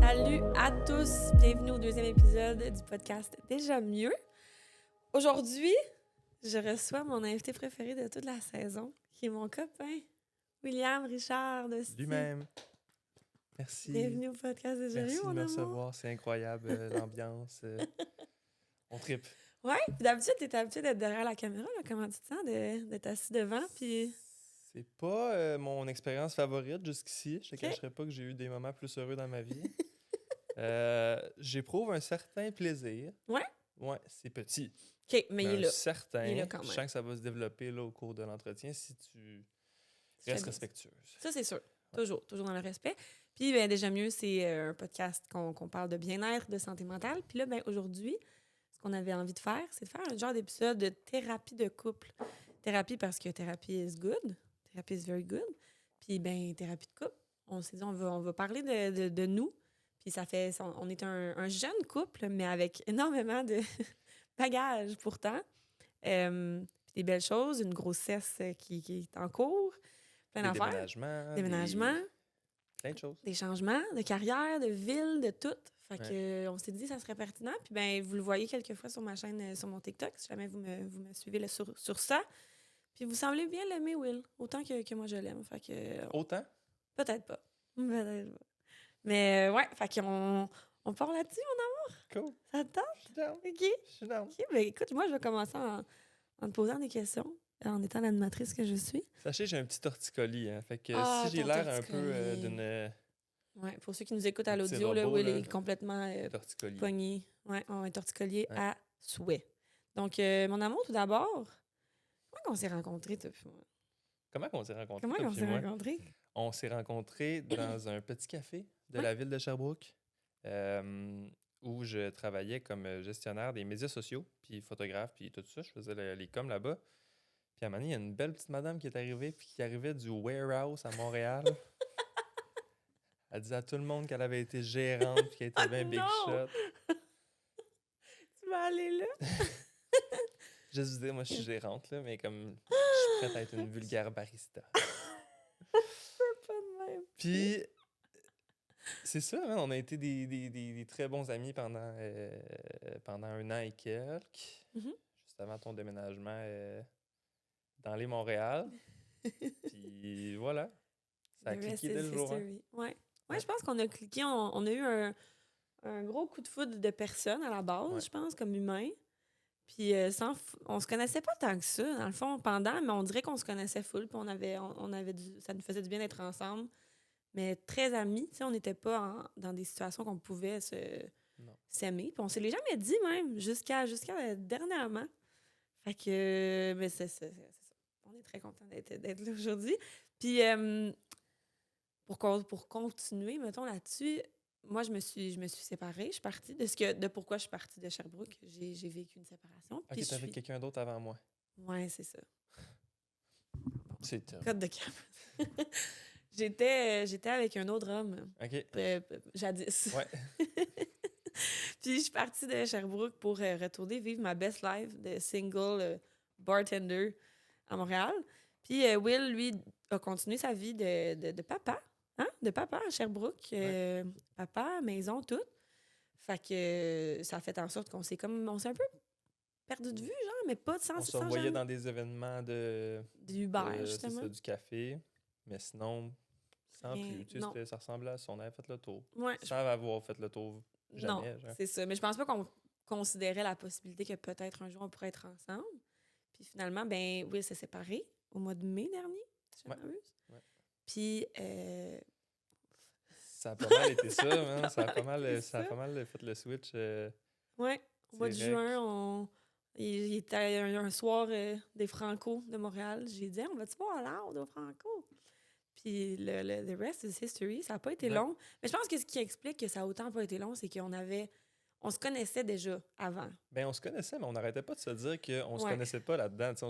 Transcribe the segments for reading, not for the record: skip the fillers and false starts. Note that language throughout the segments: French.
Salut à tous, bienvenue au deuxième épisode du podcast Déjà mieux. Aujourd'hui, je reçois mon invité préféré de toute la saison, qui est mon copain, William Richard de Sti. Lui-même. Merci. Bienvenue au podcast Déjà Merci mieux, de mon me amour. recevoir. C'est incroyable, l'ambiance. On tripe. Ouais, puis d'habitude, t'es habitué d'être derrière la caméra, là. Comment tu te sens d'être assis devant, puis... C'est pas mon expérience favorite jusqu'ici. Je te Ok. cacherai pas que j'ai eu des moments plus heureux dans ma vie. J'éprouve un certain plaisir. Ouais? Ouais, c'est petit. OK, mais il est Un là. certain. Il est là quand Je même. sens que ça va se développer là, au cours de l'entretien si tu Tu fais restes bien. respectueuse. Ça, c'est sûr. Toujours dans le respect. Puis, ben, Déjà mieux, c'est un podcast qu'on parle de bien-être, de santé mentale. Puis là, ben, aujourd'hui, ce qu'on avait envie de faire, c'est de faire un genre d'épisode de thérapie de couple. Thérapie parce que thérapie is good. Thérapie is very good. Puis, ben, thérapie de couple. On s'est dit, on va parler de nous. Puis, on est un jeune couple, mais avec énormément de bagages pourtant. Puis des belles choses, une grossesse qui est en cours, plein Des d'affaires. déménagements. Déménagement, Plein de choses. des changements de carrière, de ville, de tout. Fait Ouais. que on s'est dit que ça serait pertinent. Puis ben vous le voyez quelques fois sur ma chaîne, sur mon TikTok, si jamais vous me suivez là, sur ça. Puis vous semblez bien l'aimer, Will, autant que moi je l'aime. Fait que Autant? peut-être pas. Peut-être pas. Mais ouais, fait qu'on part là-dessus, Cool. ça te tente? Je suis down. OK. Je suis down. OK, ben écoute, moi je vais commencer en te posant des questions, en étant l'animatrice que je suis. Sachez, j'ai un petit torticolis. Hein, fait que Ah, si j'ai ton l'air un peu torticolis. d'une Ouais, pour ceux qui nous écoutent à Un petit l'audio, là, robot, Will là. est complètement torticolis. pogné. Ouais, un torticolis Ouais. à souhait. Donc, mon amour, tout d'abord, comment on s'est rencontrés, toi puis moi? Comment on s'est rencontrés? Comment toi on puis s'est moi? rencontrés? On s'est rencontrés dans un petit café de Ouais. la ville de Sherbrooke où je travaillais comme gestionnaire des médias sociaux, puis photographe, puis tout ça. Je faisais les coms là-bas. Puis à un moment donné, il y a une belle petite madame qui est arrivée, puis qui arrivait du warehouse à Montréal. Elle disait à tout le monde qu'elle avait été gérante, puis qu'elle était bien big non! shot. Tu vas aller là? Juste vous dire, moi, je suis gérante, là, mais comme je suis prête à être une vulgaire barista. Pas de même. Puis, c'est ça, hein, on a été des très bons amis pendant un an et quelques, Mhm. juste avant ton déménagement dans les Montréal. Puis voilà, ça a The cliqué rest dès is le jour. Hein. history. Ouais, Ouais. je pense qu'on a cliqué. On a eu un gros coup de foudre de personnes à la base, Ouais. je pense, comme humains. Puis on se connaissait pas tant que ça, dans le fond, pendant, mais on dirait qu'on se connaissait full, puis on avait ça nous faisait du bien d'être ensemble, mais très amis, tu sais, on n'était pas dans des situations qu'on pouvait Non. s'aimer, puis on se l'est jamais dit même, jusqu'à dernièrement. Fait que, mais c'est ça. On est très contents d'être là aujourd'hui. Puis pour continuer, mettons, là-dessus, moi, je me suis séparée. Je suis partie de pourquoi je suis partie de Sherbrooke. J'ai vécu une séparation. Ok, Puis t'avais quelqu'un d'autre avant moi. Ouais, c'est ça. C'est top. Code de cam. J'étais avec un autre homme, Ok, jadis. ouais. Puis je suis partie de Sherbrooke pour retourner vivre ma best life de single bartender à Montréal. Puis Will, lui, a continué sa vie de papa. Hein? De papa à Sherbrooke. Papa, maison, tout. Fait que ça a fait en sorte on s'est un peu perdu de vue, genre, mais pas de On sens. se revoyait dans des événements du Uber, c'est justement. ça, du café, mais sinon, sans Rien, plus. Tu sais, non. ça ressemblait à ça. On avait fait le tour. Ouais, Sans avoir fait le tour jamais. non, Genre. c'est ça. Mais je pense pas qu'on considérait la possibilité que peut-être un jour on pourrait être ensemble. Puis finalement, ben Will s'est séparé au mois de mai dernier, si je ne m'abuse. Ouais. Puis Ça a pas mal été ça, man. Ça a pas Ça. mal fait le switch. Ouais, au mois de direct. juin, il était un soir des Franco de Montréal. J'ai dit, on va-tu voir l'art de Franco? Puis the rest is history. Ça n'a pas été Ouais. long. Mais je pense que ce qui explique que ça a autant pas été long, c'est on se connaissait déjà avant. Ben, on se connaissait, mais on n'arrêtait pas de se dire qu'on se Ouais. connaissait pas là-dedans. T'sais,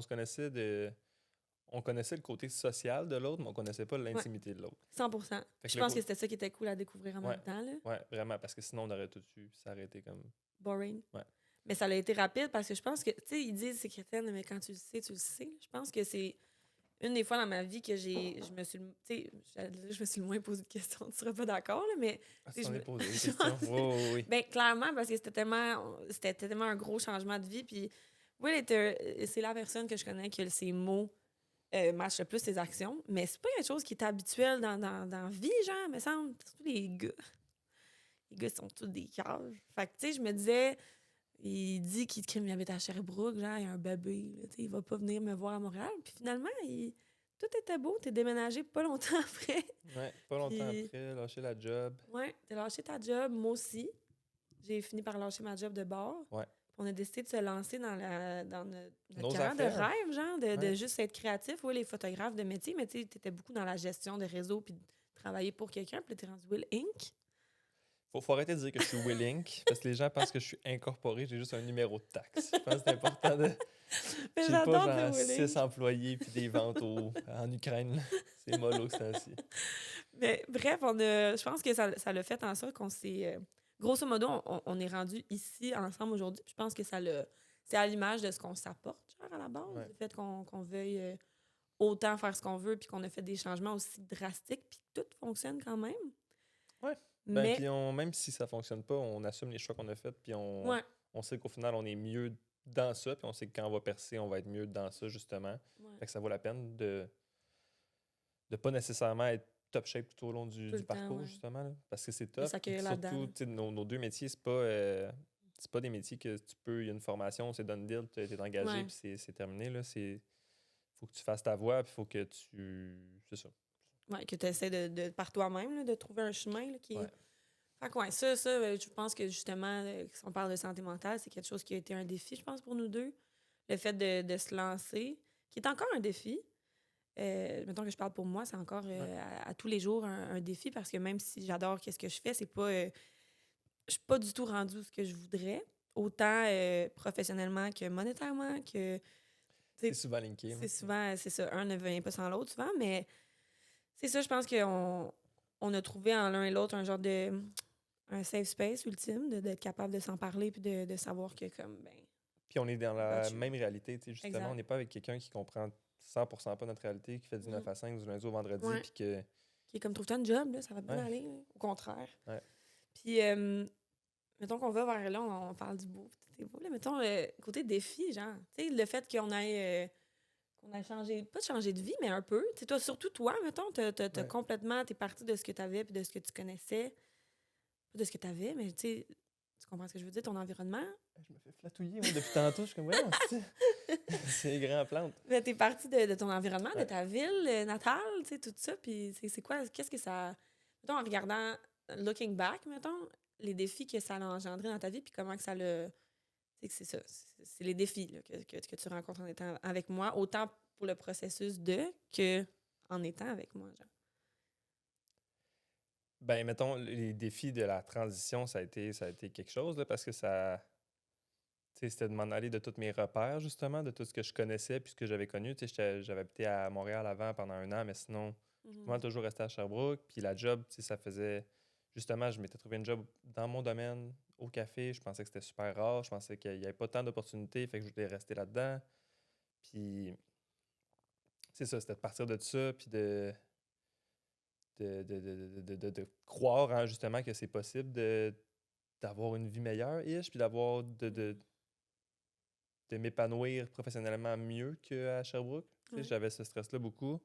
on connaissait le côté social de l'autre, mais on connaissait pas l'intimité de l'autre. 100%. Je pense que c'était ça qui était cool à découvrir en même temps. Là. Ouais, vraiment, parce que sinon, on aurait tout eu. Ça aurait été comme... Boring. Ouais. Mais ça a été rapide parce que je pense que, tu sais, ils disent c'est crétin, mais quand tu le sais, tu le sais. Je pense que c'est une des fois dans ma vie que je me suis, tu sais, je me suis le moins posé de questions, tu seras pas d'accord, là, mais... Ah, tu sais, si on je est me... posé des questions. Oui, oui, Ben, clairement, parce que c'était tellement un gros changement de vie, puis Will c'est la personne que je connais que ses mots matchent le plus ses actions, mais c'est pas quelque chose qui est habituel dans la vie, genre, me semble. Surtout les gars. Les gars sont tous des caves. Fait que, tu sais, je me disais, il dit qu'il habite à Sherbrooke, genre, il y a un bébé, là, tu sais, il va pas venir me voir à Montréal. Puis finalement, tout était beau. T'es déménagé pas longtemps après. oui. Ouais, pas longtemps Puis, après, lâcher la job. ouais, t'as lâché ta job, moi aussi. J'ai fini par lâcher ma job de bar. Ouais. Puis on a décidé de se lancer dans notre Nos carrière de affaires. rêve, genre, de Ouais. juste être créatif. Oui, les photographes de métier, mais tu sais, t'étais beaucoup dans la gestion de réseau puis de travailler pour quelqu'un. Puis là, t'es rendu Will Inc. Faut arrêter de dire que je suis Willink, parce que les gens pensent que je suis incorporé, j'ai juste un numéro de taxe. Je pense que c'est important de... Mais J'ai pas j'adore dire genre Will 6 Inc. employés puis des ventes en Ukraine, là. C'est mollo que c'est ainsi. Mais bref, je pense que ça l'a fait en sorte qu'on s'est... grosso modo, on est rendu ici ensemble aujourd'hui. Puis je pense que c'est à l'image de ce qu'on s'apporte, genre, à la base. Ouais. Le fait qu'on veuille autant faire ce qu'on veut puis qu'on a fait des changements aussi drastiques puis que tout fonctionne quand même. Ouais. Ben, Mais, puis même si ça fonctionne pas, on assume les choix qu'on a faits, puis ouais. on sait qu'au final, on est mieux dans ça, puis on sait que quand on va percer, on va être mieux dans ça, justement. Ouais. Fait que ça vaut la peine de pas nécessairement être top shape tout au long Tout du le temps, parcours, ouais. justement, là, parce que c'est De tough. Puis s'accueillir là-dedans. surtout, Là. tu sais, nos deux métiers, c'est pas des métiers que tu peux, il y a une formation, c'est done deal, tu es engagé, Ouais. puis c'est terminé. Là. Faut que tu fasses ta voix, puis faut que tu. C'est ça. Ouais, que tu essaies par toi-même là, de trouver un chemin là, qui est. Ouais. Fait que ouais, je pense que justement, si on parle de santé mentale, c'est quelque chose qui a été un défi, je pense, pour nous deux. Le fait de se lancer, qui est encore un défi. Mettons que je parle pour moi, c'est encore Ouais. à tous les jours un défi parce que même si j'adore ce que je fais, c'est pas. Je suis pas du tout rendue où ce que je voudrais, autant professionnellement que monétairement, que. C'est souvent linké. C'est souvent, c'est ça, un ne vient pas sans l'autre souvent, mais c'est ça, je pense qu'on a trouvé en l'un et l'autre un genre de un safe space ultime, d'être capable de s'en parler puis de savoir que comme ben Puis on est dans la got you. même réalité, tu sais, justement. Exact. On n'est pas avec quelqu'un qui comprend 100% pas notre réalité, qui fait du 9 Mhm. à 5 du lundi au vendredi, Ouais. puis que. Qui est comme trouve-toi un job, là, ça va bien Ouais. aller, là. Au contraire. Ouais. Puis mettons qu'on va vers là, on parle du beau, tout est beau, là. Mettons côté défi, genre, tu sais, le fait qu'on ait changé, pas changé de vie, mais un peu. Tu sais, toi, surtout toi, mettons, t'as Ouais. complètement, t'es parti de ce que t'avais puis de ce que tu connaissais. Pas de ce que t'avais, mais tu sais, tu comprends ce que je veux dire, ton environnement. Je me fais flatouiller, moi, depuis tantôt. Je suis comme, ouais, c'est grand plante. Mais t'es parti de ton environnement, de Ouais. ta ville natale, tu sais, tout ça. Puis c'est quoi, qu'est-ce que ça. Mettons, en regardant, looking back, mettons, les défis que ça a engendré dans ta vie, puis comment que ça le. Tu sais, que c'est ça. C'est les défis là, que tu rencontres en étant avec moi, autant pour le processus que en étant avec moi, genre. Ben, mettons, les défis de la transition, ça a été quelque chose, là, parce que ça. Tu sais, c'était de m'en aller de tous mes repères, justement, de tout ce que je connaissais puis ce que j'avais connu. Tu sais, j'avais habité à Montréal avant pendant 1 an, mais sinon, moi, toujours resté à Sherbrooke. Puis la job, tu sais, ça faisait. Justement, je m'étais trouvé une job dans mon domaine, au café. Je pensais que c'était super rare. Je pensais qu'il n'y avait pas tant d'opportunités, fait que je voulais rester là-dedans. Puis, c'est ça, c'était de partir de ça, puis de croire, hein, justement, que c'est possible d'avoir une vie meilleure, ish, puis de m'épanouir professionnellement mieux qu'à Sherbrooke. Tu sais, Ouais. j'avais ce stress-là beaucoup.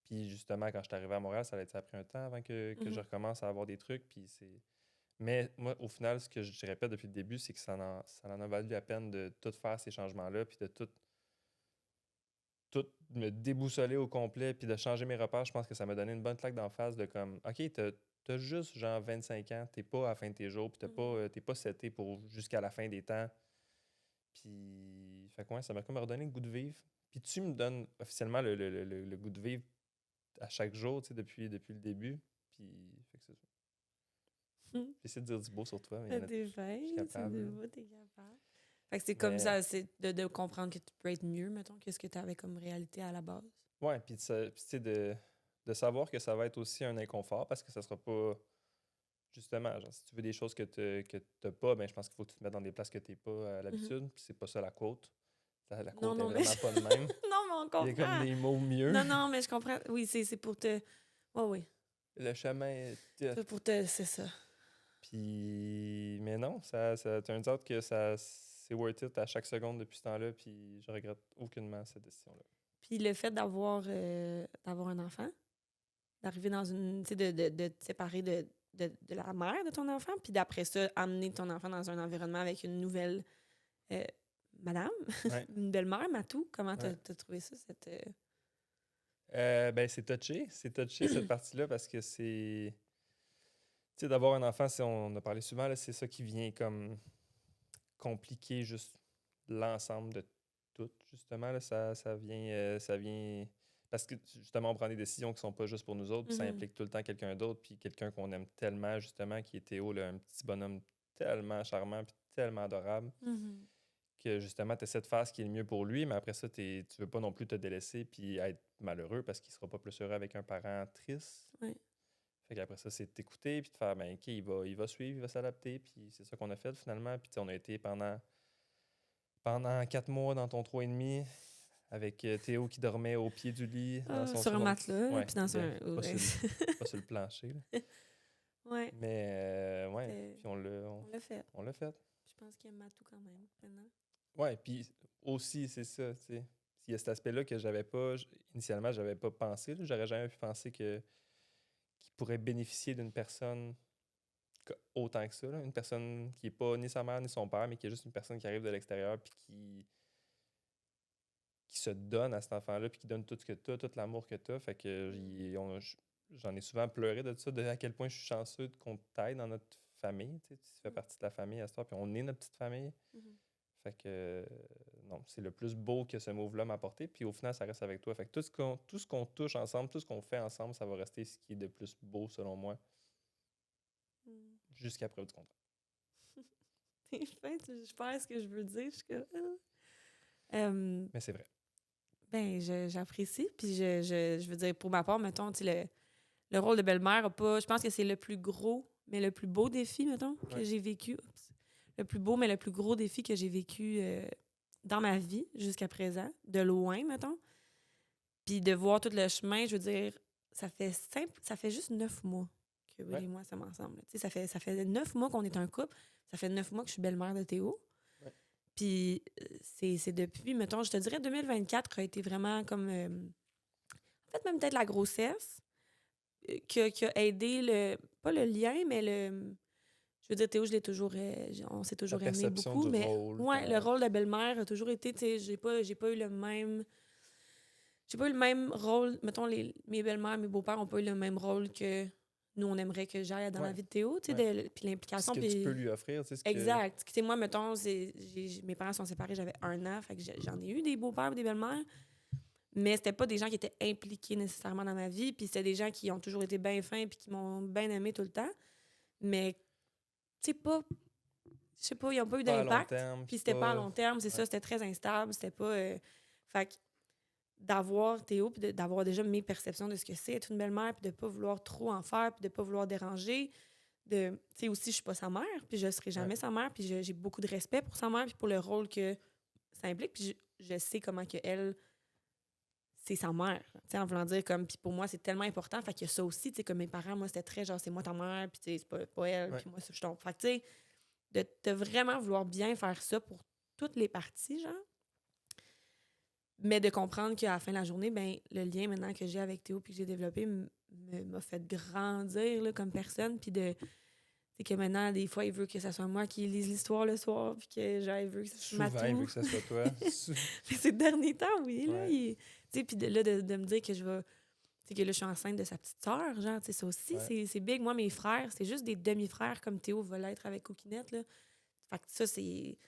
Puis justement, quand je suis arrivé à Montréal, ça a pris un temps avant que je recommence à avoir des trucs. Puis c'est... Mais moi, au final, ce que je répète depuis le début, c'est que ça en a valu la peine de tout faire ces changements-là, puis de tout me déboussoler au complet, puis de changer mes repères. Je pense que ça m'a donné une bonne claque d'en face de comme, OK, t'as juste genre 25 ans, t'es pas à la fin de tes jours, puis t'es pas seté pour jusqu'à la fin des temps. Puis, fait que ouais, ça m'a comme redonné le goût de vivre. Puis tu me donnes officiellement le goût de vivre à chaque jour, tu sais, depuis le début. Puis, fait que c'est ça. J'essaie de dire du beau sur toi, mais T'es je fin, suis c'est capable. beau, t'es capable. Fait que c'est comme Mais, ça, c'est de comprendre que tu peux être mieux, mettons, que ce que tu avais comme réalité à la base. ouais, puis tu sais, de savoir que ça va être aussi un inconfort parce que ça sera pas. Justement, genre, si tu veux des choses que tu n'as pas, ben, je pense qu'il faut que tu te mettes dans des places que tu n'es pas à l'habitude. Puis c'est pas ça la quote. La Non, quote est non, mais vraiment pas de même. non, mais on Il y a comme comprend. des mots mieux. Non, mais je comprends. Oui, c'est pour te... Oui. Le chemin est tough. C'est pour te... C'est ça. Puis, mais non, ça turns out que c'est worth it à chaque seconde depuis ce temps-là, puis je regrette aucunement cette décision-là. Puis le fait d'avoir un enfant, d'arriver dans une... Tu sais, de te séparer de la mère de ton enfant, puis d'après ça, amener ton enfant dans un environnement avec une nouvelle madame, Ouais. une belle-mère, Matou. Comment Ouais. t'as trouvé ça, cette... Ben, c'est touché cette partie-là, parce que c'est... Tu sais, d'avoir un enfant, on a parlé souvent, là, c'est ça qui vient comme compliquer juste l'ensemble de tout, justement. Là, ça vient... Parce que, justement, on prend des décisions qui sont pas juste pour nous autres, puis ça implique tout le temps quelqu'un d'autre, puis quelqu'un qu'on aime tellement, justement, qui est Théo, là, un petit bonhomme tellement charmant, puis tellement adorable, que, justement, tu essaies de faire ce qui est le mieux pour lui, mais après ça, tu veux pas non plus te délaisser puis être malheureux, parce qu'il sera pas plus heureux avec un parent triste. Ouais. Fait qu'après ça, c'est de t'écouter, puis de faire, ben, OK, il va suivre, il va s'adapter, puis c'est ça qu'on a fait, finalement. Puis, tu sais, on a été pendant 4 mois dans ton 3,5, avec Théo qui dormait au pied du lit. Sur un matelas, Ouais, puis dans ben, un... pas sur le plancher. Là. Ouais. Mais, ouais, puis On l'a fait. on l'a fait. Je pense qu'il y a Matou quand même, maintenant. Ouais, puis aussi, c'est ça, tu sais. Il y a cet aspect-là que j'avais pas, initialement, j'avais pas pensé. Là. J'aurais jamais pu penser qu'il pourrait bénéficier d'une personne autant que ça. Là. Une personne qui n'est pas ni sa mère ni son père, mais qui est juste une personne qui arrive de l'extérieur puis qui se donne à cet enfant-là, puis qui donne tout ce que tu as, tout l'amour que tu as. Fait que j'en ai souvent pleuré de ça, de à quel point je suis chanceux qu'on t'aide dans notre famille. Tu fais partie de la famille à ce temps, puis on est notre petite famille. Fait que, non, c'est le plus beau que ce move-là m'a apporté. Puis au final, ça reste avec toi. Fait que tout ce qu'on touche ensemble, tout ce qu'on fait ensemble, ça va rester ce qui est de plus beau, selon moi, jusqu'à preuve du contraire. T'es fin, je perds ce que je veux dire. Mais c'est vrai. Ben, j'apprécie. Puis je veux dire, pour ma part, mettons, tu sais, le rôle de belle-mère a pas... Je pense que c'est le plus gros, mais le plus beau défi, mettons, que j'ai vécu. Oups. Le plus beau, mais le plus gros défi que j'ai vécu dans ma vie jusqu'à présent, de loin, mettons. Puis de voir tout le chemin, je veux dire, ça fait juste 9 mois que Will et moi sommes ensemble. Tu sais, ça fait 9 mois qu'on est un couple. Ça fait 9 mois que je suis belle-mère de Théo. Ouais. Puis c'est depuis, mettons, je te dirais 2024 a été vraiment comme... en fait, même peut-être la grossesse qui a aidé pas le lien, mais je veux dire, Théo, je l'ai toujours... on s'est toujours aimé beaucoup, mais le rôle de belle-mère a toujours été, tu sais, j'ai pas eu le même... J'ai pas eu le même rôle. Mettons, mes belles-mères, mes beaux-pères ont pas eu le même rôle que nous, on aimerait que j'aille dans la vie de Théo, tu sais, puis l'implication. Ce que tu peux lui offrir, tu sais. Exact. Tu sais, moi, mettons, mes parents sont séparés, j'avais 1 an, fait que j'en ai eu des beaux-pères ou des belles-mères, mais c'était pas des gens qui étaient impliqués nécessairement dans ma vie, puis c'était des gens qui ont toujours été bien fins puis qui m'ont bien aimé tout le temps, mais, tu sais, pas... Je sais pas, ils n'ont pas eu d'impact. Puis c'était pas à long terme, c'est ça, c'était très instable, c'était pas... Fait que d'avoir Théo, puis d'avoir déjà mes perceptions de ce que c'est être une belle-mère, puis de pas vouloir trop en faire, puis de pas vouloir déranger. Tu sais, aussi, je suis pas sa mère, puis je serai jamais sa mère, puis j'ai beaucoup de respect pour sa mère, puis pour le rôle que ça implique, puis je sais comment que elle, c'est sa mère, tu sais, en voulant dire comme... Puis pour moi, c'est tellement important, fait qu'il y a ça aussi, tu sais, comme mes parents, moi, c'était très genre, c'est moi ta mère, puis tu sais, c'est pas elle, puis moi, je tombe. Fait que, tu sais, de vraiment vouloir bien faire ça pour toutes les parties, genre. Mais de comprendre qu'à la fin de la journée, ben, le lien maintenant que j'ai avec Théo puis que j'ai développé m'a fait grandir là, comme personne. Puis c'est que maintenant, des fois, il veut que ce soit moi qui lise l'histoire le soir, puis que genre, il veut que ce soit Matou. Souvent, il veut que ce soit toi. Mais ces derniers temps, oui. Là, tu sais, puis de me dire que je vais... Tu sais, que là, je suis enceinte de sa petite sœur, genre, tu sais, ça aussi, c'est big. Moi, mes frères, c'est juste des demi-frères comme Théo va l'être avec Coquinette, là. Fait que ça, c'est...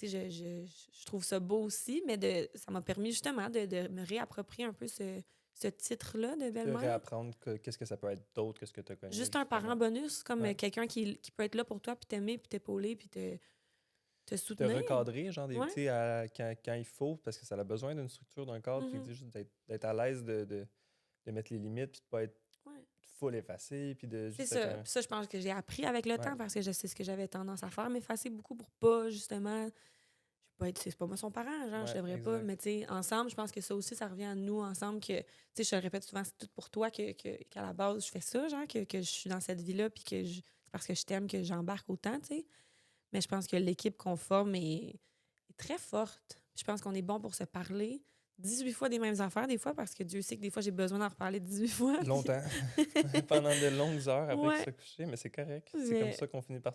Je trouve ça beau aussi, mais ça m'a permis justement de me réapproprier un peu ce titre-là de belle-mère. De réapprendre qu'est-ce que ça peut être d'autre que ce que tu as connu. Juste un parent bonus, comme quelqu'un qui peut être là pour toi, puis t'aimer, puis t'épauler, puis te soutenir. Te recadrer, genre, quand il faut, parce que ça a besoin d'une structure, d'un cadre, puis juste d'être à l'aise de mettre les limites, puis de pas être full effacé, puis de juste... C'est ça. Puis ça, je pense que j'ai appris avec le temps, parce que je sais ce que j'avais tendance à faire, m'effacer beaucoup pour pas, justement... c'est pas moi son parent, genre, je Ouais, devrais pas. exact. Mais tu sais, ensemble, je pense que ça aussi, ça revient à nous ensemble que, tu sais, je te le répète souvent, c'est tout pour toi qu'à la base, je fais ça, genre, que je suis dans cette vie-là, puis c'est parce que je t'aime que j'embarque autant, tu sais. Mais je pense que l'équipe qu'on forme est très forte. Je pense qu'on est bon pour se parler 18 fois des mêmes affaires, des fois, parce que Dieu sait que des fois, j'ai besoin d'en reparler 18 fois. puis- Longtemps. Pendant de longues heures après qu'il Ouais, soit couché, mais c'est correct. C'est comme mais ça qu'on finit par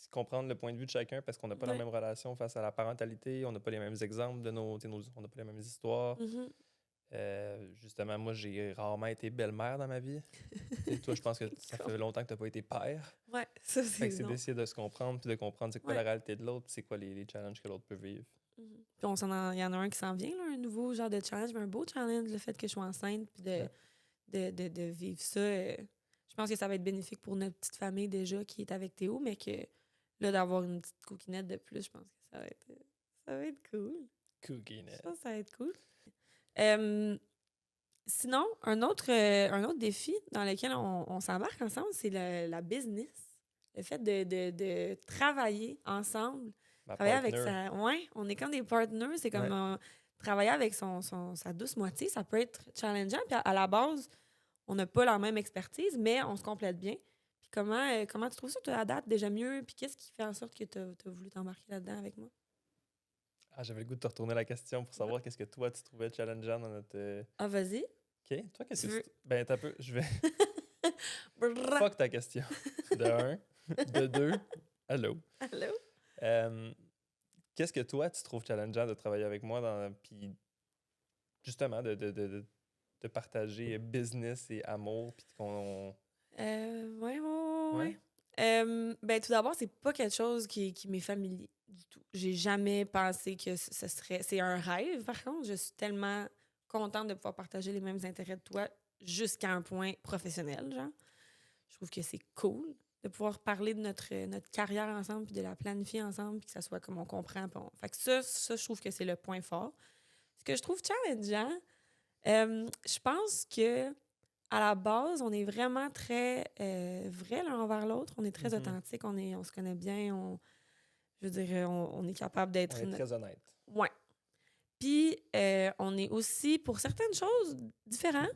comprendre le point de vue de chacun parce qu'on n'a pas la ouais. même relation face à la parentalité, on n'a pas les mêmes exemples de on n'a pas les mêmes histoires. Mhm. Justement, moi, j'ai rarement été belle-mère dans ma vie. Tu sais, toi, je pense que ça fait longtemps que tu n'as pas été père. Ouais, ça, Fait c'est que c'est non. d'essayer de se comprendre puis de comprendre c'est quoi la Ouais. réalité de l'autre, puis c'est quoi les challenges que l'autre peut vivre. Mhm. Puis il y en a un qui s'en vient, là, un nouveau genre de challenge, mais un beau challenge, le fait que je sois enceinte, puis Ouais. de vivre ça. Je pense que ça va être bénéfique pour notre petite famille déjà qui est avec Théo, mais que là, d'avoir une petite coquinette de plus, je pense que ça va être cool. Je Cookiness. pense que ça va être cool. Sinon, un autre défi dans lequel on s'embarque ensemble, c'est la business. Le fait de travailler ensemble. Ma Travailler avec partner. sa. Ouais, on est comme des partners. C'est comme Ouais. travailler avec sa douce moitié. Ça peut être challengeant. Puis à la base, on n'a pas la même expertise, mais on se complète bien. Puis comment tu trouves ça, toi, à date, déjà mieux? Puis qu'est-ce qui fait en sorte que tu as voulu t'embarquer là-dedans avec moi? Ah, j'avais le goût de te retourner la question pour savoir qu'est-ce que toi, tu trouvais challengeant dans notre... Ah, vas-y. OK. Toi, qu'est-ce Tu que veux. Ben, t'as peu... Je vais... Brrrra. Fuck ta question. De un. De deux. Allô. Allô? Euh, Qu'est-ce que toi, tu trouves challengeant de travailler avec moi puis justement de partager business et amour puis qu'on... Ouais, ouais, ouais, Ouais? ouais. Ben, tout d'abord, c'est pas quelque chose qui m'est familier du tout. J'ai jamais pensé que ce serait. C'est un rêve, par contre. Je suis tellement contente de pouvoir partager les mêmes intérêts de toi jusqu'à un point professionnel, genre. Je trouve que c'est cool de pouvoir parler de notre carrière ensemble puis de la planifier ensemble puis que ça soit comme on comprend. Fait que ça, je trouve que c'est le point fort. Ce que je trouve challengeant, je pense que à la base, on est vraiment très vrai l'un envers l'autre. On est très Mhm. authentique, on se connaît bien. Je veux dire, on est capable d'être On est très honnête. Ouais. Puis, on est aussi, pour certaines choses, différents.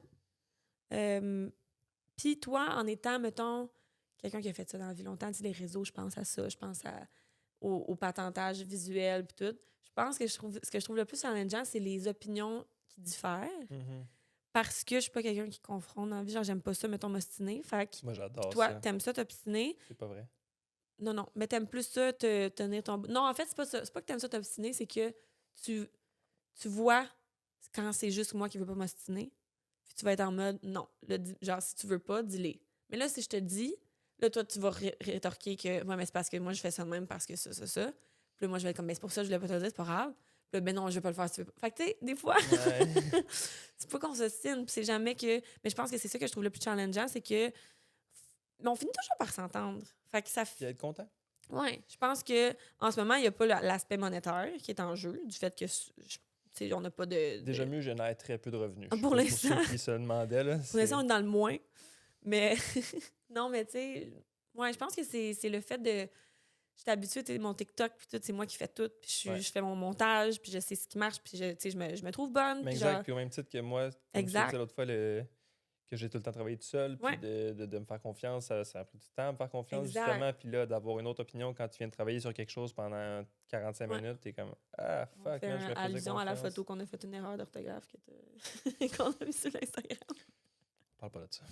Puis, toi, en étant, mettons, quelqu'un qui a fait ça dans la vie longtemps, tu sais, les réseaux, je pense à ça, je pense au patentage visuel, puis tout. Je pense que ce que je trouve le plus challengeant, c'est les opinions qui diffèrent. Mhm. Parce que je suis pas quelqu'un qui confronte dans la vie. Genre, j'aime pas ça, mettons, m'ostiner. Fait que Moi, j'adore toi, ça. t'aimes ça t'obstiner. C'est pas vrai. Non, non. Mais t'aimes plus ça, te tenir ton. Non, en fait, c'est pas ça. C'est pas que t'aimes ça t'obstiner, c'est que tu, tu vois quand c'est juste moi qui veux pas m'ostiner. Puis tu vas être en mode, non. Là, genre, si tu veux pas, dis-le. Mais là, si je te dis, là, toi, tu vas rétorquer que, ouais, mais c'est parce que moi, je fais ça de même parce que ça. Puis là, moi, je vais être comme, mais c'est pour ça que je voulais pas te le dire, c'est pas grave. Puis là, ben non, je vais pas le faire si tu veux pas. Fait que, tu sais, des fois, Ouais. c'est pas qu'on s'ostine, puis c'est jamais que. Mais je pense que c'est ça que je trouve le plus challengeant, c'est que. Mais on finit toujours par s'entendre. Fait que ça. Puis être content. Ouais, je pense que en ce moment, il n'y a pas l'aspect monétaire qui est en jeu, du fait que. Tu sais, on n'a pas Déjà mieux, je n'ai très peu de revenus. Pour Pour l'instant. ceux qui se demandaient, là, Pour l'instant, on est dans le moins. Mais non, mais tu sais, ouais, je pense que c'est le fait de. Je suis habituée, tu sais, mon TikTok, puis tout, c'est moi qui fais tout. Puis Ouais. je fais mon montage, puis je sais ce qui marche, puis tu sais, je me trouve bonne. Mais Puis exact. genre, Puis au même titre que moi, comme je te exact. disais l'autre fois, que j'ai tout le temps travaillé tout seul, puis Ouais. de me faire confiance, ça a pris du temps à me faire confiance, Exact. justement. Puis là, d'avoir une autre opinion quand tu viens de travailler sur quelque chose pendant 45 Ouais. minutes, t'es comme Ah, On fuck, fait man, je me faisais allusion à la confiance. photo qu'on a fait une erreur d'orthographe qu'on a mis sur l'Instagram. Parle pas de ça.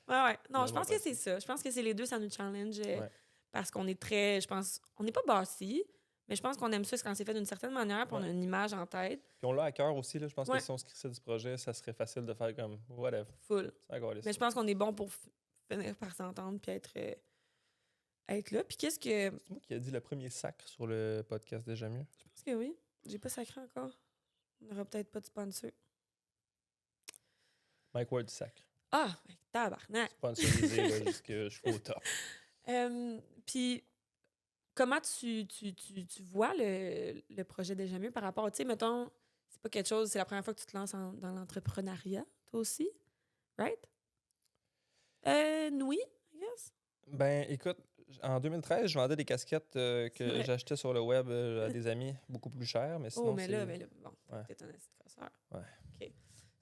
Ouais. Non, je Dis-moi pense pas que c'est ça. Je pense que c'est les deux, ça nous challenge. Ouais. Parce qu'on est très, je pense, on n'est pas bâti, mais je pense qu'on aime ça quand c'est fait d'une certaine manière, puis on a Ouais. une image en tête. Puis on l'a à cœur aussi, là. Je pense Ouais. que si on se crissait du projet, ça serait facile de faire comme whatever. Full. C'est encore Mais je pense qu'on est bon pour finir par s'entendre puis être là. Puis qu'est-ce que. C'est moi qui ai dit le premier sacre sur le podcast Déjà Mieux. Je pense que oui. J'ai pas sacré encore. On n'aura peut-être pas de sponsor. Mike Ward sacre. Ah, tabarnak! Sponsorisé, là, jusque je suis au top. Puis comment tu vois le projet Déjà Mieux par rapport, tu sais, mettons, c'est pas quelque chose, c'est la première fois que tu te lances dans l'entrepreneuriat, toi aussi, right? Oui, I guess. Ben, écoute, En 2013, je vendais des casquettes que Ouais. j'achetais sur le web à des amis, beaucoup plus chères, mais Oh, sinon, mais c'est... là, bon, Ouais. t'es un esti de crosseur. Ouais. OK.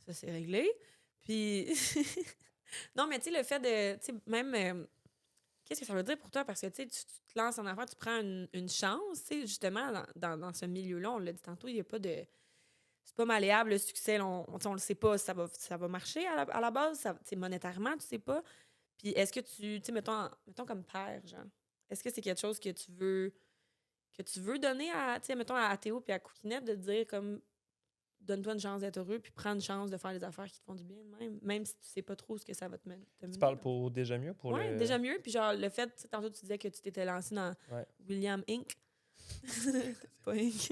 Ça, c'est réglé. Puis, non, mais tu sais, le fait de, tu sais, même, qu'est-ce que ça veut dire pour toi? Parce que, tu sais, tu te lances en affaires, tu prends une chance, tu sais, justement, dans ce milieu-là, on l'a dit tantôt, il n'y a pas de... C'est pas malléable, le succès, là, on le sait pas si ça va marcher à la base, tu sais, monétairement, tu sais pas. Puis est-ce que tu sais, mettons comme père, genre, est-ce que c'est quelque chose que tu veux donner à, tu sais, mettons à Théo puis à Coquinette de te dire comme, donne-toi une chance d'être heureux puis prends une chance de faire des affaires qui te font du bien de même si tu sais pas trop ce que ça va te mener. Tu parles pour Déjà Mieux, pour Ouais, le... déjà mieux. Puis genre, le fait, tu sais, tantôt tu disais que tu t'étais lancé dans Ouais. William Inc. Pas Inc.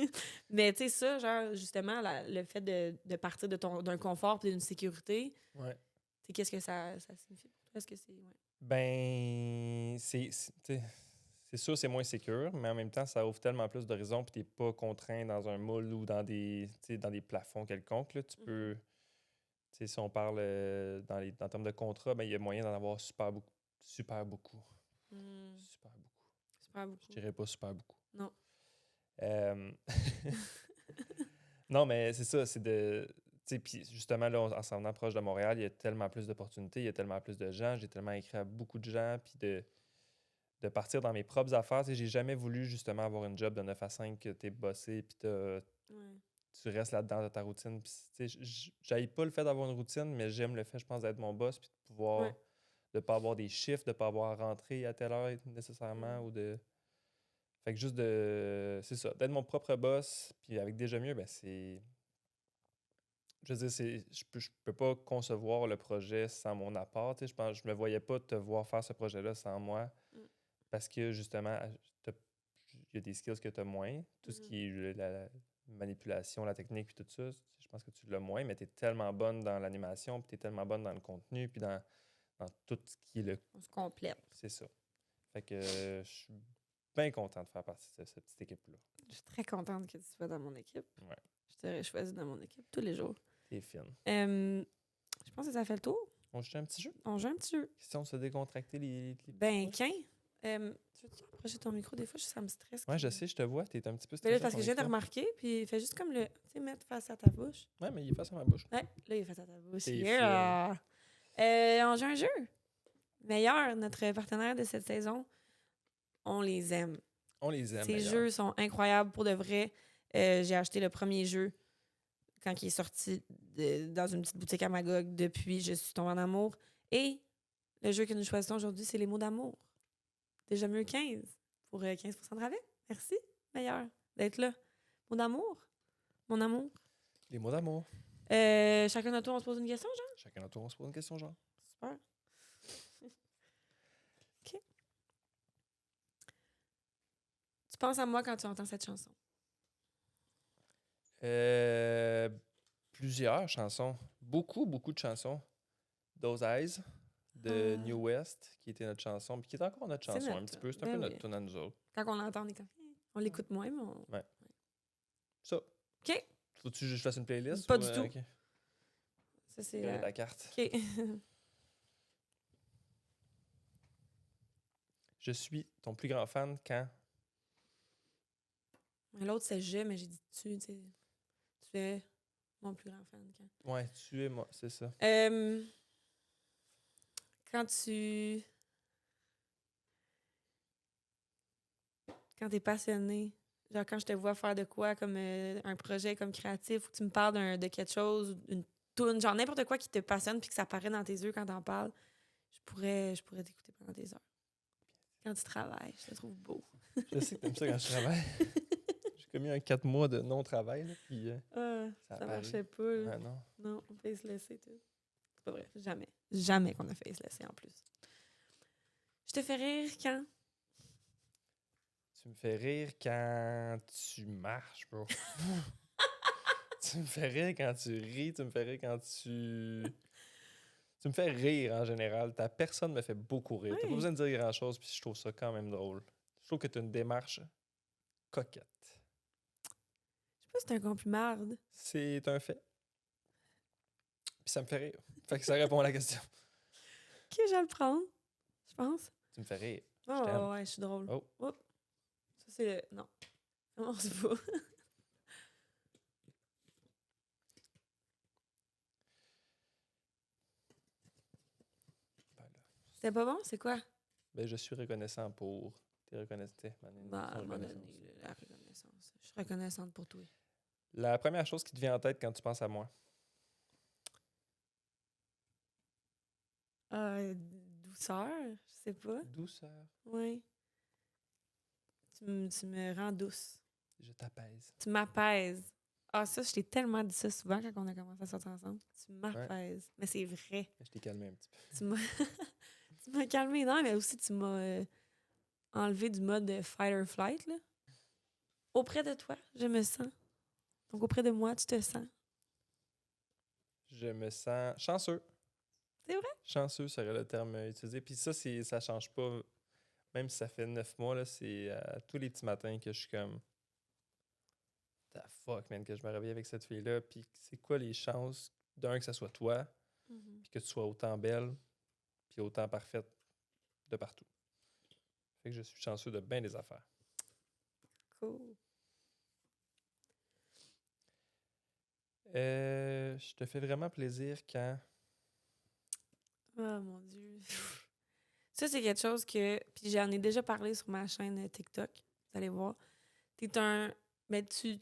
Mais tu sais, ça, genre, justement, le fait de partir d'un confort et d'une sécurité, Ouais. tu sais, qu'est-ce que ça signifie pour toi? Est-ce que c'est... Ouais. Ben, c'est sûr, c'est moins sécure, mais en même temps, ça ouvre tellement plus d'horizons, puis t'es pas contraint dans un moule ou dans des plafonds quelconques. Là. Tu peux, tu sais, si on parle en termes de contrat, ben, il y a moyen d'en avoir super beaucoup. Super beaucoup. Hmm. Super beaucoup. Super Je beaucoup. dirais pas super beaucoup. Non. Non, mais c'est ça, c'est de... Tu sais, puis justement, là, en s'en venant proche de Montréal, il y a tellement plus d'opportunités, il y a tellement plus de gens, j'ai tellement écrit à beaucoup de gens, puis de partir dans mes propres affaires. Tu sais, j'ai jamais voulu justement avoir une job de 9 à 5 que tu es bossé, puis Ouais. tu restes là-dedans de ta routine. Puis, tu sais, j'haïs pas le fait d'avoir une routine, mais j'aime le fait, je pense, d'être mon boss, puis de pouvoir, Ouais. de pas avoir des chiffres, de pas avoir à rentrer à telle heure nécessairement, Mm. ou de... Fait que juste de... C'est ça, d'être mon propre boss, puis avec Déjà Mieux, ben c'est... Je veux dire, je peux pas concevoir le projet sans mon apport. Tu sais, je me voyais pas te voir faire ce projet-là sans moi. Mm. Parce que justement, il y a des skills que tu as moins. Tout ce Mhm. qui est la manipulation, la technique, puis tout ça, je pense que tu l'as moins, mais tu es tellement bonne dans l'animation, puis tu es tellement bonne dans le contenu, puis dans tout ce qui est le. On se complète. C'est ça. Fait que je suis bien content de faire partie de cette petite équipe-là. Je suis très contente que tu sois dans mon équipe. Ouais. Je t'aurais choisi dans mon équipe tous les jours. T'es fine. Je pense que ça fait le tour. On joue un petit jeu. On joue un petit jeu. Question de se décontracter les Ben, petits points. tu veux-tu approcher ton micro? Des fois, ça me stresse. Ouais, que- je sais, je te vois. T'es un petit peu Ben stressé. là, parce que je viens de remarquer, puis fais juste comme le. Tu sais, mettre face à ta bouche. Ouais, mais il est face à ma bouche. Ouais, là, il est face à ta bouche. T'es Yeah! On joue un jeu. Meilleur, notre partenaire de cette saison. On les aime. On les aime. Ces d'ailleurs. jeux sont incroyables pour de vrai. J'ai acheté le premier jeu quand il est sorti dans une petite boutique à Magog. Depuis, je suis tombée en amour. Et le jeu que nous choisissons aujourd'hui, c'est les mots d'amour. Déjà mieux 15 pour 15% de rabais. Merci, meilleur, d'être là. Mots d'amour. Mon amour. Les mots d'amour. Chacun notre tour, on se pose une question, genre? Chacun notre tour, on se pose une question, genre. Super. OK. Tu penses à moi quand tu entends cette chanson? Plusieurs chansons. Beaucoup de chansons. Those Eyes de Ah. New West, qui était notre chanson, puis qui est encore notre C'est chanson notre un petit tune. peu. C'est un Ben peu oui. notre tune à nous autres. Quand on l'entend, on est comme... On l'écoute moins, mais on... Ouais. Ça. OK. Faut-tu que je fasse une playlist? Pas ou, du tout. ok. Ça, c'est... Regarde la carte. OK. Je suis ton plus grand fan quand... L'autre, c'est je, mais j'ai dit tu, tu sais. Tu es mon plus grand fan. Ouais, tu es moi, c'est ça. Quand tu... Quand t'es passionné, genre quand je te vois faire de quoi, comme un projet comme créatif, ou tu me parles de quelque chose, une toune, genre n'importe quoi qui te passionne puis que ça paraît dans tes yeux quand t'en parles, je pourrais t'écouter pendant des heures. Quand tu travailles, je te trouve beau. Je sais que t'aimes ça quand je travaille. J'ai commis un 4 mois de non-travail, là, puis ça a Ça paru. marchait pas, là. Ouais, non. Non, on fait se laisser, tout. C'est pas vrai. Jamais. Jamais qu'on a fait se laisser, en plus. Je te fais rire quand? Tu me fais rire quand tu marches, bro. Tu me fais rire quand tu ris, tu me fais rire quand tu... Tu me fais rire en général. Ta personne me fait beaucoup rire. T'as pas Ouais. besoin de dire grand-chose, puis je trouve ça quand même drôle. Je trouve que tu as une démarche coquette. Je sais pas si c'est un compliment. C'est un fait. Puis ça me fait rire. Fait que ça répond à la question. Ok, je vais le prendre. Je pense. Tu me fais rire. Oh, Je t'aime. ouais, je suis drôle. Oh. Oups. Ça, c'est le... Non. Commence pas. Ben là. C'était pas bon? C'est quoi? Ben, je suis reconnaissant pour tes reconnaissances. Bah, à un moment donné, la reconnaissance. Je suis reconnaissante pour toi. La première chose qui te vient en tête quand tu penses à moi. Douceur, je sais pas. Douceur. Oui. Tu me rends douce. Je t'apaise. Tu m'apaises. Ah, ça, je t'ai tellement dit ça souvent quand on a commencé à sortir ensemble. Tu m'apaises. Mais c'est vrai. Je t'ai calmé un petit peu. Tu m'as tu m'as calmé. Non, mais aussi, tu m'as enlevé du mode fight or flight. Là. Auprès de toi, je me sens. Donc, auprès de moi, tu te sens. Je me sens chanceux. C'est vrai? Chanceux serait le terme utilisé. Puis ça change pas. Même si ça fait 9 mois, là, c'est tous les petits matins que je suis comme the fuck, man, que je me réveille avec cette fille-là. Puis c'est quoi les chances, d'un, que ça soit toi, puis que tu sois autant belle, puis autant parfaite de partout. Fait que je suis chanceux de bien des affaires. Cool. Je te fais vraiment plaisir quand... Oh mon Dieu. Ça, c'est quelque chose que. Puis j'en ai déjà parlé sur ma chaîne TikTok. Vous allez voir. T'es un. Mais tu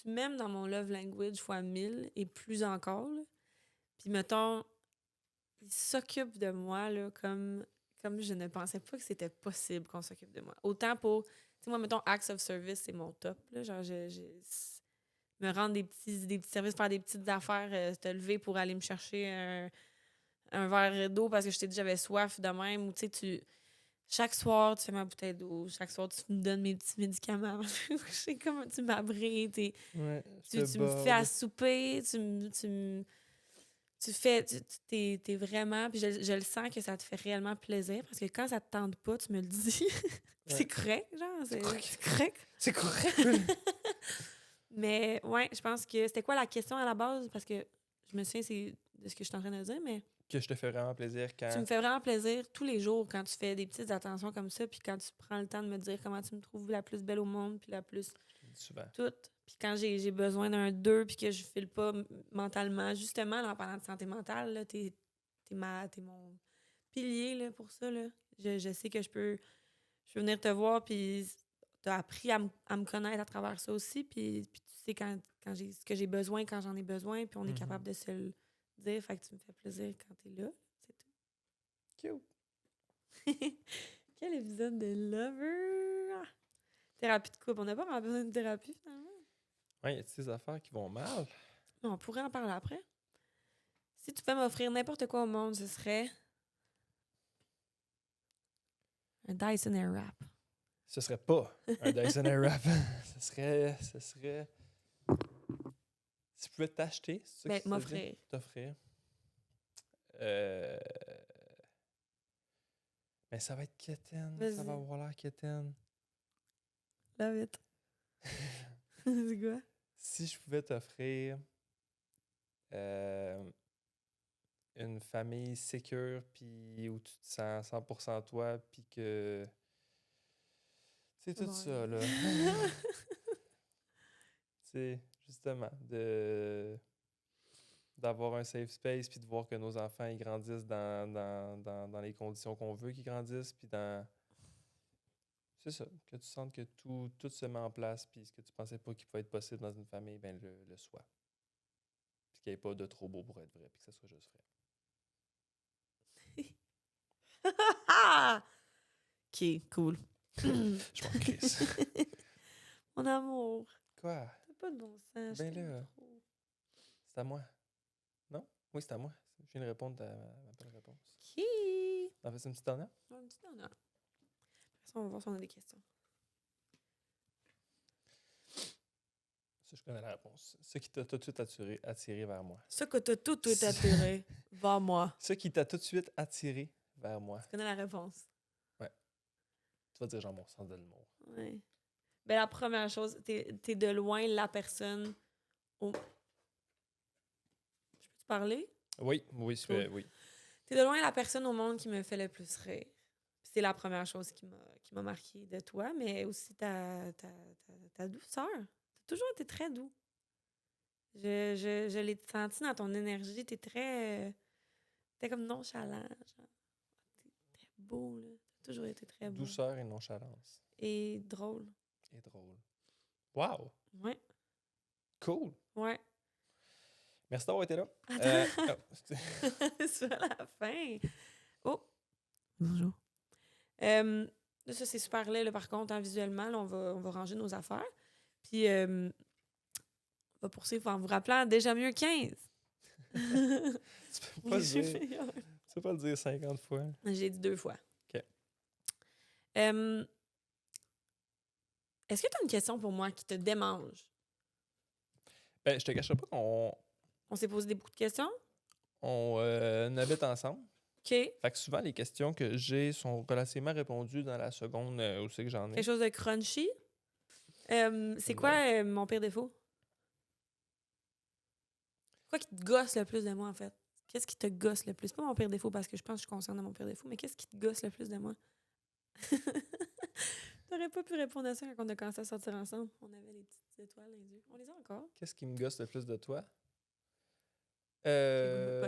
m'aimes dans mon love language fois 1000 et plus encore. Là. Puis mettons, il s'occupe de moi là, comme je ne pensais pas que c'était possible qu'on s'occupe de moi. Autant pour. Tu sais, moi, mettons, acts of service, c'est mon top. Là. Genre, me rendre des petits services, faire des petites affaires, te lever pour aller me chercher un verre d'eau parce que je t'ai dit j'avais soif de même. Ou tu sais, chaque soir, tu fais ma bouteille d'eau. Chaque soir, tu me donnes mes petits médicaments. Je sais comment tu m'abrites. Ouais, Tu me fais à souper. Tu fais. T'es vraiment. Puis je le sens que ça te fait réellement plaisir parce que quand ça te tente pas, tu me le dis. C'est correct, genre. C'est correct. C'est correct. Mais ouais, je pense que c'était quoi la question à la base? Parce que je me souviens c'est de ce que je suis en train de dire, mais Que je te fais vraiment plaisir quand... tu me fais vraiment plaisir tous les jours quand tu fais des petites attentions comme ça, puis quand tu prends le temps de me dire comment tu me trouves la plus belle au monde, puis la plus Je le dis souvent. toute. Puis quand j'ai besoin d'un 2 puis que je file pas mentalement, justement, là, en parlant de santé mentale, là, t'es mon pilier là, pour ça. Là. Je sais que je peux venir te voir, puis t'as appris à me connaître à travers ça aussi, puis tu sais quand j'ai ce que j'ai besoin, quand j'en ai besoin, puis on est capable de se le dire, fait que tu me fais plaisir quand t'es là, c'est tout. Cute. Quel épisode de Lover! Ah! Thérapie de couple, on n'a pas vraiment besoin de thérapie, finalement. Ouais, y a des affaires qui vont mal? Mais on pourrait en parler après. Si tu pouvais m'offrir n'importe quoi au monde, ce serait un Dyson Airwrap. Ce serait pas un Dyson Airwrap. Ce serait... Si tu pouvais t'acheter, c'est ça Ben, que tu veux m'offrir. dire? T'offrir. Mais ça va être quétaine. Ça Vas-y. va avoir l'air quétaine. Love it. C'est quoi? Si je pouvais t'offrir une famille sécure, puis où tu te sens 100% toi, puis que... C'est tout Ouais. ça, là. C'est justement d'avoir un safe space, puis de voir que nos enfants ils grandissent dans les conditions qu'on veut qu'ils grandissent, puis dans... C'est ça, que tu sentes que tout se met en place, puis ce que tu pensais pas qu'il pouvait être possible dans une famille, ben le soit. Puis qu'il n'y ait pas de trop beau pour être vrai, puis que ça soit juste vrai. OK, cool. Je m'en crisse. Mon amour. Quoi? T'as pas de bon sens. Ben je t'aime là. trop. C'est à moi. Non? Oui, c'est à moi. Je viens de répondre à ma bonne réponse. OK. T'en fais une petite dernière? Un petit honneur. Après ça, on va voir si on a des questions. Ça, je connais la réponse. Ce qui t'a tout de suite attiré vers moi. Ça que t'as tout attiré vers moi. Ce qui t'a tout de suite attiré vers moi. Tu connais la réponse. Tu vas dire genre mon sens de l'humour. Ouais. Ben, la première chose, t'es de loin la personne au... Je peux-tu parler? Oui, Cool. oui. T'es de loin la personne au monde qui me fait le plus rire. c'est la première chose qui m'a marqué de toi, mais aussi ta douceur. T'as toujours été très doux. Je l'ai senti dans ton énergie. T'es comme nonchalant. Genre. T'es très beau, là. T'as toujours été très beau. Douceur et nonchalance. Et drôle. Et drôle. Wow! Ouais. Cool! Ouais. Merci d'avoir été là. Attends. Oh, C'est à la fin. Oh! Bonjour. Là, ça, c'est super laid, là, par contre, hein, visuellement. Là, on va ranger nos affaires. Puis, on va poursuivre en vous rappelant déjà mieux 15. tu peux pas le dire. Tu peux pas le dire 50 fois. J'ai dit 2 fois. OK. Est-ce que tu as une question pour moi qui te démange? Ben, je te cacherai pas qu'on On s'est posé beaucoup de questions? habite ensemble. OK. Fait que souvent, les questions que j'ai sont relativement répondues dans la seconde où c'est que j'en ai. Quelque chose de crunchy? C'est quoi mon pire défaut? Quoi qui te gosse le plus de moi, en fait? Qu'est-ce qui te gosse le plus? C'est pas mon pire défaut parce que je pense que je suis consciente de mon pire défaut, mais qu'est-ce qui te gosse le plus de moi? T'aurais pas pu répondre à ça quand on a commencé à sortir ensemble. On avait les petites étoiles dans les yeux. On les a encore? Qu'est-ce qui me gosse le plus de toi? Le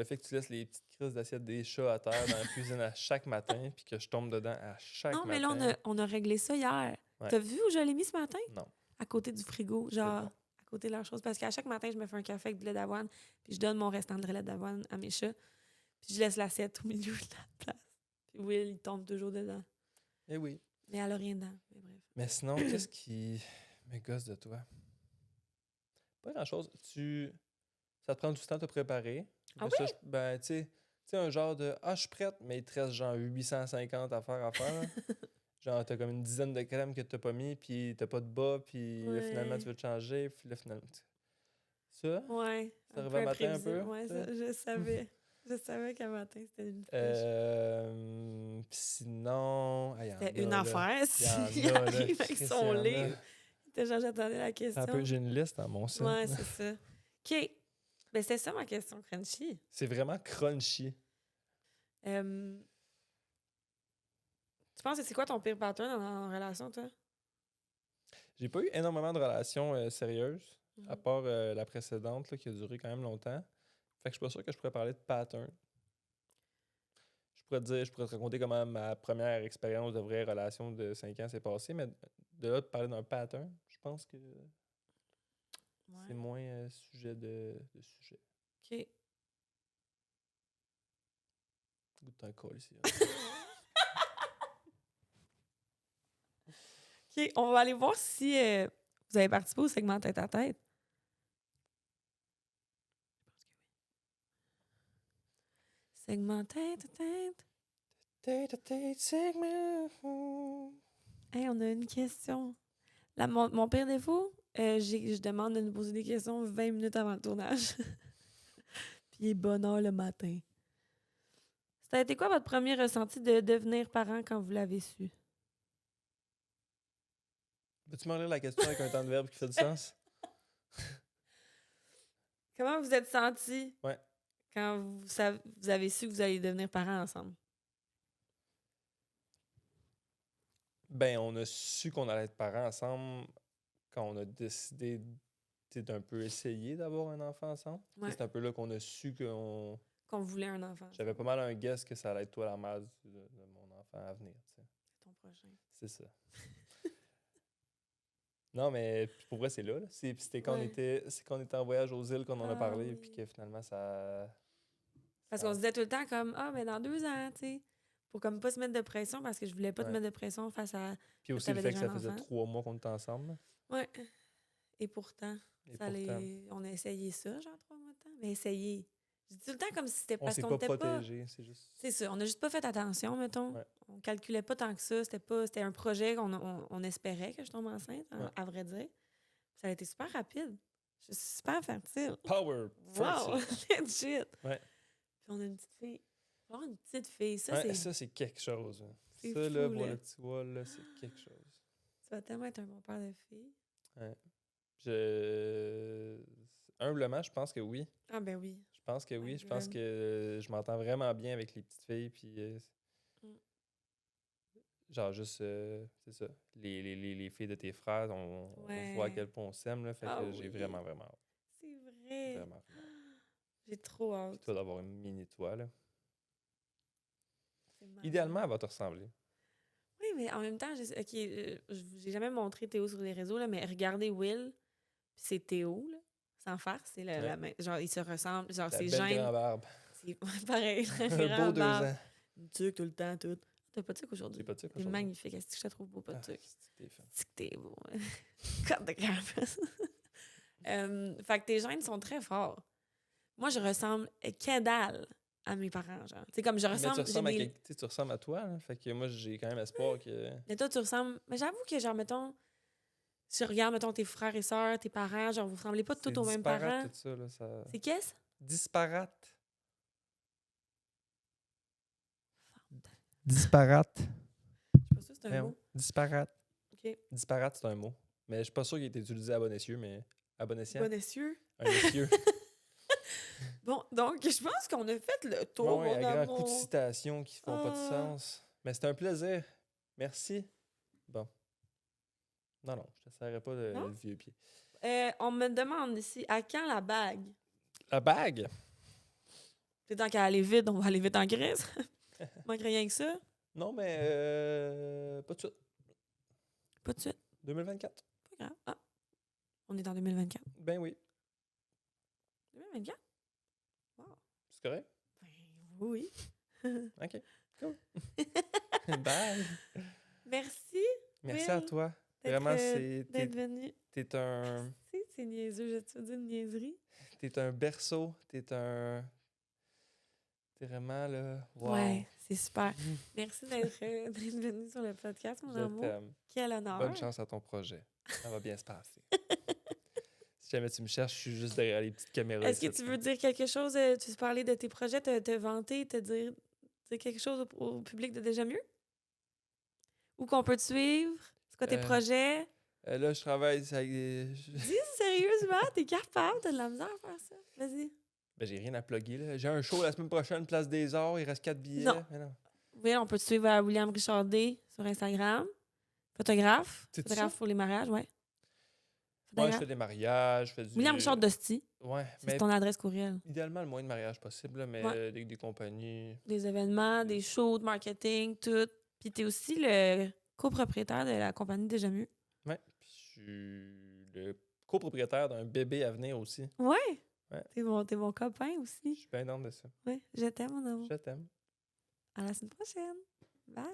fait que tu laisses les petites crises d'assiettes des chats à terre dans la cuisine à chaque matin puis que je tombe dedans à chaque matin. Non, mais là, on a réglé ça hier. Ouais. T'as vu où je l'ai mis ce matin? Non. À côté du frigo, genre bon. à côté de leur chose. Parce qu'à chaque matin, je me fais un café avec du lait d'avoine, puis je donne mon restant de lait d'avoine à mes chats, puis je laisse l'assiette au milieu de la place. Puis Will, il tombe toujours dedans. Eh oui. Mais elle a rien dedans. Mais bref. Mais sinon, qu'est-ce qui me gosse de toi? Pas grand-chose. Ça te prend du temps de te préparer. Ah Ça, ben, tu sais, un genre de « Ah, je suis prête », mais il te reste genre 850 affaires à faire. Là. Genre, t'as comme une dizaine de crèmes que t'as pas mis, puis t'as pas de bas, puis là, finalement, tu veux te changer, puis là, finalement... Ça? Ouais. Ça arrive un matin un peu? Ouais, ça, je savais. Je savais qu'un matin, c'était une Puis sinon... c'était une affaire. Il y S'il en a, là, arrive avec Christ, son il y en a. livre. Genre, j'attendais la question. Un peu, j'ai une liste dans mon site. Ouais, c'est ça. OK. Ben, c'était ça ma question, Crunchy. C'est vraiment crunchy. Tu penses que c'est quoi ton pire pattern en relation, toi? J'ai pas eu énormément de relations sérieuses, à Mhm. part la précédente là, qui a duré quand même longtemps. Fait que je suis pas sûr que je pourrais parler de pattern. Je pourrais te raconter comment ma première expérience de vraie relation de 5 ans s'est passée, mais de là de parler d'un pattern, je pense que c'est moins sujet de sujet. OK. Goût de t'en coller ici. OK, on va aller voir si vous avez participé au segment tête à tête. Segment tête à tête. Tête à tête, segment. Hey, on a une question. Mon pire défaut, je demande de nous poser des questions 20 minutes avant le tournage. Puis il est bonne heure le matin. Ça a été quoi votre premier ressenti de devenir parent quand vous l'avez su? Peux-tu me relire la question avec un temps de verbe qui fait du sens? Comment vous êtes senti Ouais. quand vous avez su que vous alliez devenir parents ensemble? Ben, on a su qu'on allait être parents ensemble quand on a décidé d'un peu essayer d'avoir un enfant ensemble. Ouais. C'est un peu là qu'on a su qu'on... Qu'on voulait un enfant. J'avais pas mal un guess que ça allait être toi la mère de mon enfant à venir. T'sais. Ton prochain. C'est ça. Non, mais pour vrai, c'est là. C'était quand, c'est quand on était en voyage aux îles qu'on en a parlé, puis que finalement, ça... Parce qu'on se disait tout le temps comme, mais dans 2 ans, tu sais, pour comme pas se mettre de pression, parce que je voulais pas te mettre de pression face à... Puis aussi le t'avais fait que déjà ça un faisait enfant. 3 mois qu'on était ensemble. Ouais. Et pourtant, on a essayé ça, genre 3 mois de temps. Mais essayé. Je dis tout le temps comme si c'était On parce s'est qu'on pas était protégé, c'est juste... C'est ça, on a juste pas fait attention, mettons. Ouais. On calculait pas tant que ça. C'était un projet qu'on espérait que je tombe enceinte, à vrai dire. Ça a été super rapide. Je suis super fertile. Power! Wow! Legit! Ouais. Puis on a une petite fille. Avoir une petite fille, ça, c'est quelque chose. C'est ça, fou, là, pour là. le petit wall, là, c'est quelque chose. Tu vas tellement être un bon père de fille. Ouais. Humblement, je pense que oui. Ah ben oui. Je pense que oui. My Je pense God. que je m'entends vraiment bien avec les petites filles. Puis, Mm. genre, juste, c'est ça. Les filles de tes frères, on voit à Ouais. quel point on s'aime. Là, fait Ah que j'ai oui, vraiment, vraiment hâte. c'est vrai. Vraiment, vraiment hâte. J'ai trop Puis hâte. toi, d'avoir une mini-toi, là. C'est malade. Idéalement, elle va te ressembler. Oui, mais en même temps, j'ai jamais montré Théo sur les réseaux, là, mais regardez Will, puis c'est Théo, là, sans farce, c'est Ouais. la même. Genre, ils se ressemblent. Genre, La c'est belle gêne. grand-barbe. C'est pareil, la Un beau grande 2 barbe. ans. Une tuque tout le temps, tout. T'as pas de tuque aujourd'hui? J'ai pas de sucre T'es aujourd'hui. magnifique. Est-ce que je te trouve beau, pas de Ah, tuque? c'est que t'es fin. C'est que t'es beau. Cut de campus. Fait que tes gènes sont très forts. Moi, je ressemble que dalle à mes parents, genre. Tu sais, comme je Mais tu ressemble... j'ai ressembles à des- tu ressembles à toi, là. Fait que moi, j'ai quand même espoir que. Mais toi, tu ressembles... Mais j'avoue que, genre, mettons... Si je regarde, mettons, tes frères et sœurs, tes parents, genre, vous ressemblez pas C'est tous aux mêmes disparate, parents. tout ça, là. Ça... C'est qu'est-ce? Disparate. Disparate. Je sais pas si c'est un Voyons. mot. Disparate. OK. Disparate, c'est un mot. Mais je suis pas sûr qu'il ait été utilisé à bon escient, mais à bon escient. Bon essieu. Un essieu. Bon, donc, je pense qu'on a fait le tour, Ouais, mon un grand coup de amour. citation qui font pas de Ah. sens. Mais c'était un plaisir. Merci. Bon. Non, je te serrais pas Non? le vieux pied. On me demande ici, à quand la bague? La bague? C'est tant qu'à aller vite, on va aller vite en crise. Manque rien que ça. Non, mais pas de suite. Pas de suite. 2024. Pas grave. Ah, on est en 2024. Ben oui. 2024? Wow. C'est correct? Ben oui. OK. Cool. Bye. Merci. Merci à Will, toi. d'être, Vraiment, d'être venu. t'es un C'est niaiseux, je te dis une niaiserie. t'es un berceau, t'es vraiment là. Wow. Ouais, c'est super. Merci d'être venu sur le podcast, mon Je amour. t'aime. Quel honneur. Bonne chance à ton projet. Ça va bien se passer. Si jamais tu me cherches, je suis juste derrière les petites caméras. Est-ce que ici. tu veux dire quelque chose? Tu veux parler de tes projets, te vanter, dire quelque chose au public de Déjà Mieux? Où qu'on peut te suivre? C'est quoi tes projets? Là, je travaille. Dis sérieusement, t'es capable, t'as de la misère à faire ça. Vas-y. Ben, j'ai rien à plugger. Là. J'ai un show la semaine prochaine, Place des Arts. Il reste 4 billets. Non. Mais non. Oui, on peut te suivre à William Richard D sur Instagram. Photographe. C'est Photographe ça? pour les mariages, ouais. Moi, je Photographe. fais des mariages, je fais du. William Richard Dosti, Ouais, c'est mais ton adresse courriel. idéalement, le moins de mariages possible, là, mais Ouais. des compagnies. Des événements, des shows de marketing, tout. Puis t'es aussi le copropriétaire de la compagnie Déjà Mieux. Ouais. Puis je suis le copropriétaire d'un bébé à venir aussi. Ouais. Ouais. T'es mon copain Je aussi. suis bien dans de ça. Ouais, je t'aime, mon amour. Je t'aime. À la semaine prochaine. Bye.